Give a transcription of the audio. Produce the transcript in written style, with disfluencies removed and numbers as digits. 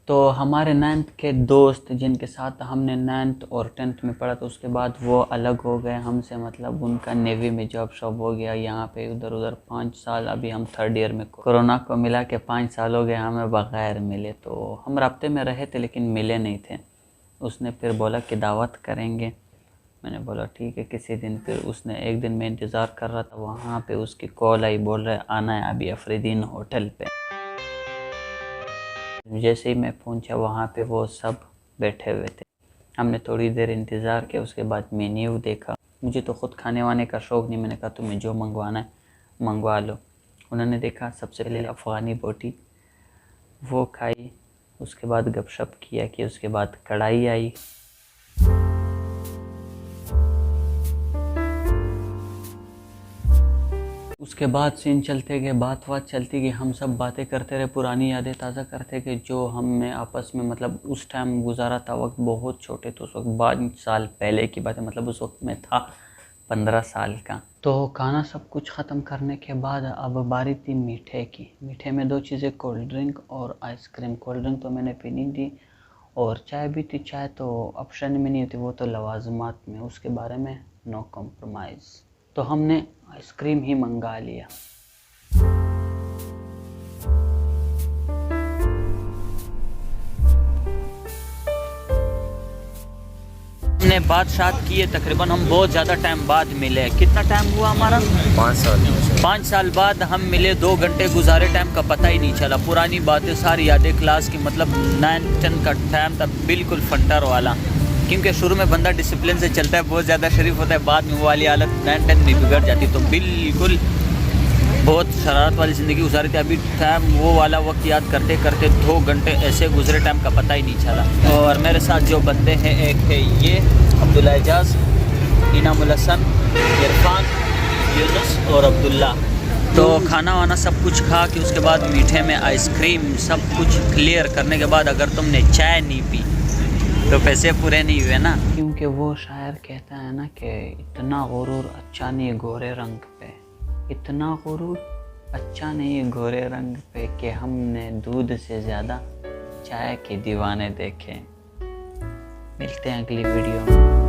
तो हमारे 9th के दोस्त जिनके साथ हमने 9th और 10th में पढ़ा, तो उसके बाद वो अलग हो गए हमसे, मतलब उनका नेवी में जॉब शॉब हो गया, यहाँ पे उधर उधर 5 साल। अभी हम 3rd ईयर में, कोरोना को मिला के 5 साल हो गए हमें बग़ैर मिले। तो हम राब्ते में रहे थे लेकिन मिले नहीं थे। उसने फिर बोला कि दावत करेंगे, मैंने बोला ठीक है किसी दिन। फिर उसने एक दिन मैं इंतज़ार कर रहा था, वहाँ पे उसकी कॉल आई, बोल रहे आना है अभी अफरीदीन होटल पे। जैसे ही मैं पहुंचा वहाँ पे वो सब बैठे हुए थे। हमने थोड़ी देर इंतज़ार किया, उसके बाद मेन्यू देखा। मुझे तो ख़ुद खाने वाने का शौक़ नहीं, मैंने कहा तुम्हें जो मंगवाना है मंगवा लो। उन्होंने देखा, सबसे पहले अफ़गानी बोटी वो खाई, उसके बाद गपशप किया कि उसके बाद कढ़ाई आई। उसके बाद सीन चलते गए, बात चलती गई, हम सब बातें करते रहे, पुरानी यादें ताज़ा करते गए जो हमने आपस में मतलब उस टाइम गुजारा था। वक्त बहुत छोटे थे उस वक्त, 5 साल पहले की बात है, मतलब उस वक्त मैं था 15 साल का। तो खाना सब कुछ ख़त्म करने के बाद अब बारी थी मीठे की। मीठे में 2 चीज़ें, कोल्ड ड्रिंक और आइसक्रीम। कोल्ड ड्रिंक तो मैंने पीनी थी और चाय भी थी। चाय तो ऑप्शन में नहीं होती, वो तो लवाजमात में, उसके बारे में नो कॉम्प्रोमाइज़। तो हमने आइसक्रीम ही मंगा लिया। हमने बात किए, तकरीबन हम बहुत ज़्यादा टाइम बाद मिले। कितना टाइम हुआ हमारा? 5 साल। 5 साल बाद हम मिले। 2 घंटे गुजारे, टाइम का पता ही नहीं चला। पुरानी बातें सारी यादें क्लास की, मतलब 9th-10th का टाइम था बिल्कुल फंटर वाला। क्योंकि शुरू में बंदा डिसिप्लिन से चलता है, बहुत ज़्यादा शरीफ होता है, बाद में वो वाली हालत 9th-10th में बिगड़ जाती। तो बिल्कुल बहुत शरारत वाली ज़िंदगी गुजारी थी। अभी टाइम वो वाला वक्त याद करते करते 2 घंटे ऐसे गुजरे, टाइम का पता ही नहीं चला। और मेरे साथ जो बंदे हैं, एक है ये अब्दुल्ला एजाज, इनामुल हसन, इरफान, यूनुस और अब्दुल्ला। तो खाना वाना सब कुछ खा के उसके बाद मीठे में आइसक्रीम सब कुछ क्लियर करने के बाद, अगर तुमने चाय नहीं पी तो पैसे पूरे नहीं हुए ना। क्योंकि वो शायर कहता है ना कि इतना गुरूर अच्छा नहीं गोरे रंग पे, इतना गुरूर अच्छा नहीं गोरे रंग पे कि हमने दूध से ज़्यादा चाय के दीवाने देखे। मिलते हैं अगली वीडियो में।